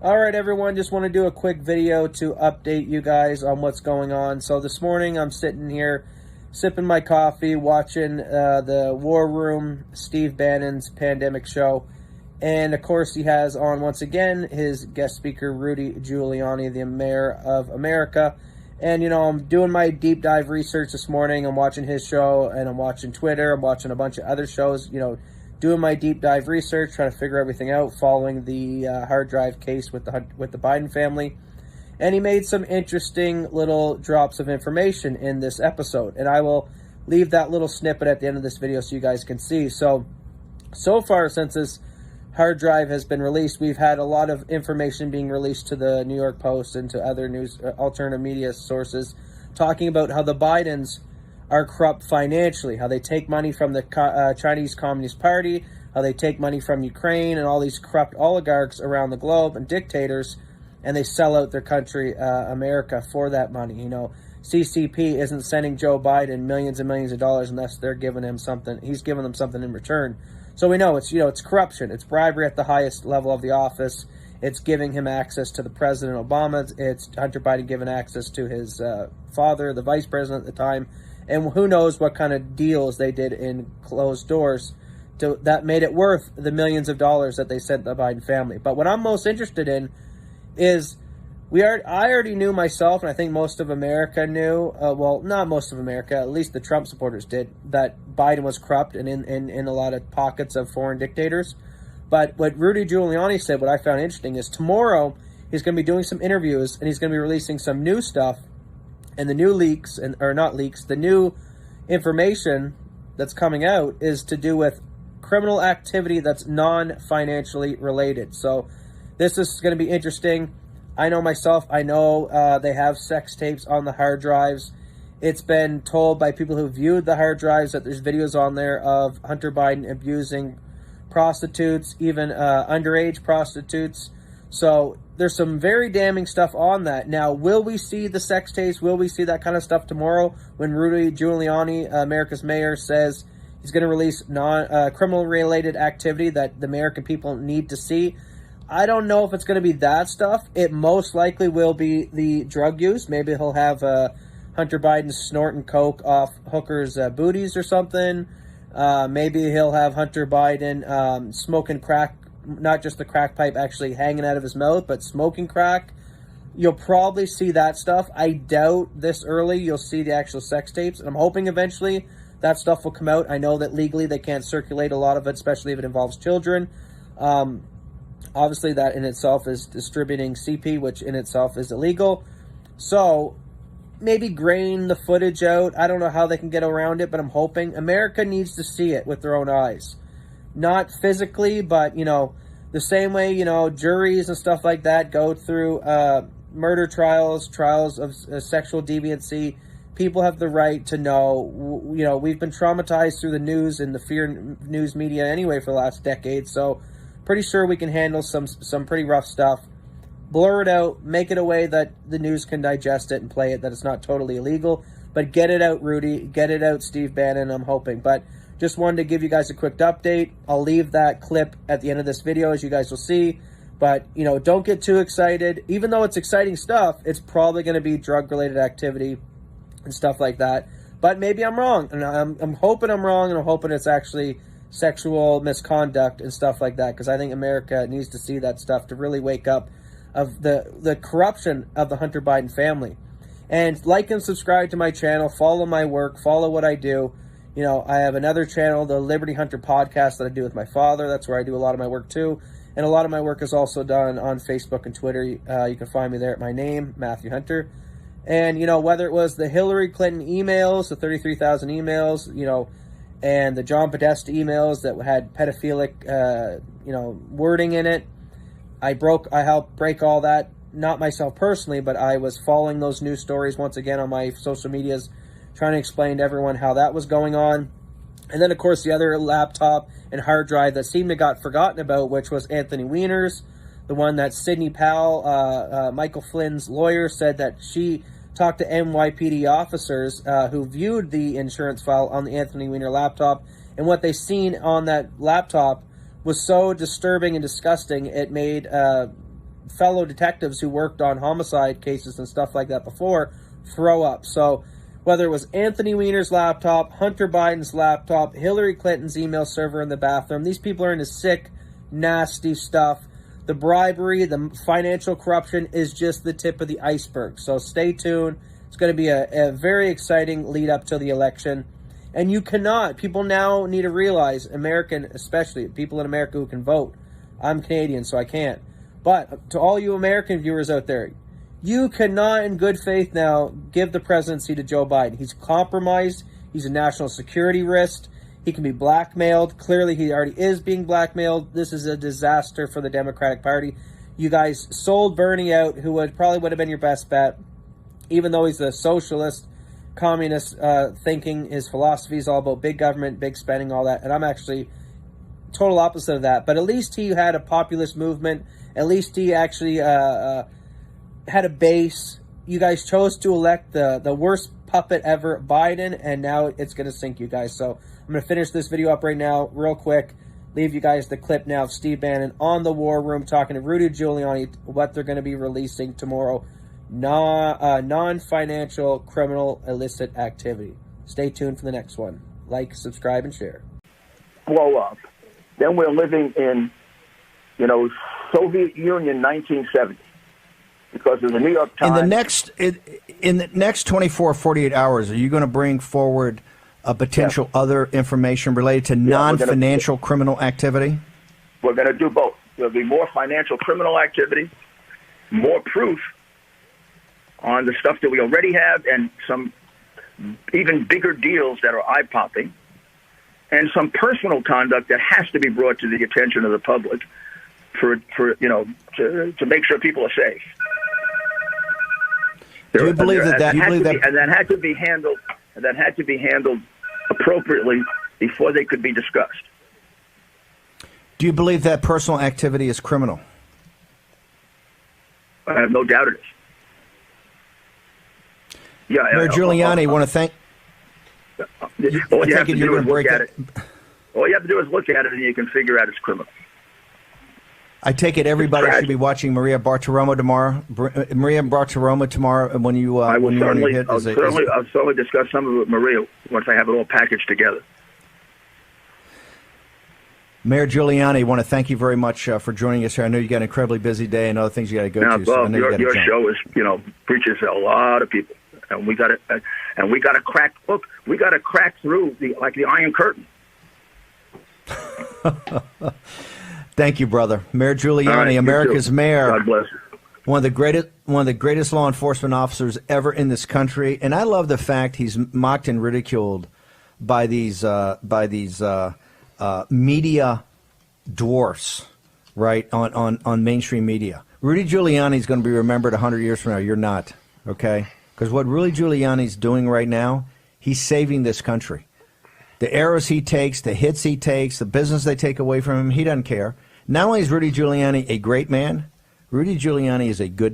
All right, everyone, just want to do a quick video to update you guys on what's going on. So this morning I'm sitting here sipping my coffee, watching the War Room, Steve Bannon's pandemic show. And of course he has on once again his guest speaker, Rudy Giuliani, the mayor of America. And, you know, I'm doing my deep dive research this morning. I'm watching his show and I'm watching Twitter. I'm watching a bunch of other shows, you know, doing my deep dive research, trying to figure everything out, following the hard drive case with the Biden family. And he made some interesting little drops of information in this episode. And I will leave that little snippet at the end of this video so you guys can see. So far, since this hard drive has been released, we've had a lot of information being released to the New York Post and to other news alternative media sources talking about how the Bidens are corrupt financially, how they take money from the Chinese Communist Party, how they take money from Ukraine and all these corrupt oligarchs around the globe and dictators, and they sell out their country, America, for that money. You know, CCP isn't sending Joe Biden millions and millions of dollars unless they're giving him something. He's giving them something in return. So we know it's, you know, it's corruption. It's bribery at the highest level of the office. It's giving him access to the President Obama. It's Hunter Biden giving access to his father, the vice president at the time. And who knows what kind of deals they did in closed doors that made it worth the millions of dollars that they sent the Biden family. But what I'm most interested in is I already knew myself, and I think most of America knew, well, not most of America, at least the Trump supporters did, that Biden was corrupt and in a lot of pockets of foreign dictators. But what Rudy Giuliani said, what I found interesting, is tomorrow he's going to be doing some interviews and he's going to be releasing some new stuff. And the new leaks, the new information that's coming out is to do with criminal activity that's non-financially related. So this is going to be interesting. I know myself, I know they have sex tapes on the hard drives. It's been told by people who viewed the hard drives that there's videos on there of Hunter Biden abusing prostitutes, even underage prostitutes. So there's some very damning stuff on that. Now, will we see the sex tapes? Will we see that kind of stuff tomorrow when Rudy Giuliani, America's mayor, says he's going to release criminal-related activity that the American people need to see? I don't know if it's going to be that stuff. It most likely will be the drug use. Maybe he'll have Hunter Biden snorting coke off hookers' booties or something. Maybe he'll have Hunter Biden smoking crack, not just the crack pipe actually hanging out of his mouth, but smoking crack. You'll probably see that stuff. I doubt this early you'll see the actual sex tapes, and I'm hoping eventually that stuff will come out. I know that legally they can't circulate a lot of it, especially if it involves children. Obviously that in itself is distributing CP, which in itself is illegal. So maybe grain the footage out. I don't know how they can get around it, but I'm hoping. America needs to see it with their own eyes. Not physically, but, you know, the same way, you know, juries and stuff like that go through murder trials of sexual deviancy. People have the right to know. You know, we've been traumatized through the news and the fear news media anyway for the last decade, so pretty sure we can handle some pretty rough stuff. Blur it out, make it a way that the news can digest it and play it, that it's not totally illegal. But get it out, Rudy. Get it out, Steve Bannon, I'm hoping. But just wanted to give you guys a quick update. I'll leave that clip at the end of this video, as you guys will see. But, you know, don't get too excited. Even though it's exciting stuff, it's probably going to be drug-related activity and stuff like that. But maybe I'm wrong. And I'm hoping I'm wrong, and I'm hoping it's actually sexual misconduct and stuff like that, because I think America needs to see that stuff to really wake up of the corruption of the Hunter Biden family. And like and subscribe to my channel. Follow my work. Follow what I do. You know, I have another channel, the Liberty Hunter podcast, that I do with my father. That's where I do a lot of my work too. And a lot of my work is also done on Facebook and Twitter. You can find me there at my name, Matthew Hunter. And, you know, whether it was the Hillary Clinton emails, the 33,000 emails, you know, and the John Podesta emails that had pedophilic, you know, wording in it, I helped break all that. Not myself personally, but I was following those news stories once again on my social medias, trying to explain to everyone how that was going on. And then, of course, the other laptop and hard drive that seemed to got forgotten about, which was Anthony Weiner's, the one that Sidney Powell, Michael Flynn's lawyer, said that she talked to NYPD officers who viewed the insurance file on the Anthony Weiner laptop, and what they seen on that laptop was so disturbing and disgusting, it made fellow detectives who worked on homicide cases and stuff like that before throw up. So whether it was Anthony Weiner's laptop, Hunter Biden's laptop, Hillary Clinton's email server in the bathroom, these people are into sick, nasty stuff. The bribery, the financial corruption is just the tip of the iceberg. So stay tuned. It's going to be a very exciting lead up to the election. And you cannot, people now need to realize, American, especially people in America who can vote. I'm Canadian, so I can't. But to all you American viewers out there, you cannot in good faith now give the presidency to Joe Biden. He's compromised. He's a national security risk. He can be blackmailed. Clearly, he already is being blackmailed. This is a disaster for the Democratic Party. You guys sold Bernie out, who probably would have been your best bet, even though he's a socialist, communist thinking. His philosophy is all about big government, big spending, all that. And I'm actually total opposite of that. But at least he had a populist movement. At least he actually had a base. You guys chose to elect the worst puppet ever, Biden, and now it's going to sink you guys. So I'm going to finish this video up right now real quick. Leave you guys the clip now of Steve Bannon on the War Room talking to Rudy Giuliani, what they're going to be releasing tomorrow. Non-financial criminal illicit activity. Stay tuned for the next one. Like, subscribe, and share. Blow up. Then we're living in, Soviet Union 1970. Because of the New York Times. In the next 24 or 48 hours, are you going to bring forward a potential other information related to non-financial criminal activity? We're going to do both. There'll be more financial criminal activity, more proof on the stuff that we already have, and some even bigger deals that are eye-popping, and some personal conduct that has to be brought to the attention of the public to make sure people are safe. Do you believe that that had to be handled appropriately before they could be discussed? Do you believe that personal activity is criminal? I have no doubt it is. Yeah, Mayor Giuliani, want to thank. All you have to do is look at it. All you have to do is look at it, and you can figure out it's criminal. I take it everybody should be watching Maria Bartiromo tomorrow. Maria Bartiromo tomorrow when you I will when certainly, you hit. I'll certainly discuss some of it with Maria once I have it all packaged together. Mayor Giuliani, I want to thank you very much for joining us here. I know you got an incredibly busy day and other things you got to go to. So I know your show is reaches a lot of people, and we got to crack. Look, we got to crack through the Iron Curtain. Thank you, brother. Mayor Giuliani, right, America's mayor. God bless you. One of the greatest law enforcement officers ever in this country, and I love the fact he's mocked and ridiculed by these media dwarfs, right, on mainstream media. Rudy Giuliani is going to be remembered 100 years from now. You're not, okay? Because what Rudy Giuliani's doing right now, he's saving this country. The arrows he takes, the hits he takes, the business they take away from him, he doesn't care. Not only is Rudy Giuliani a great man, Rudy Giuliani is a good man.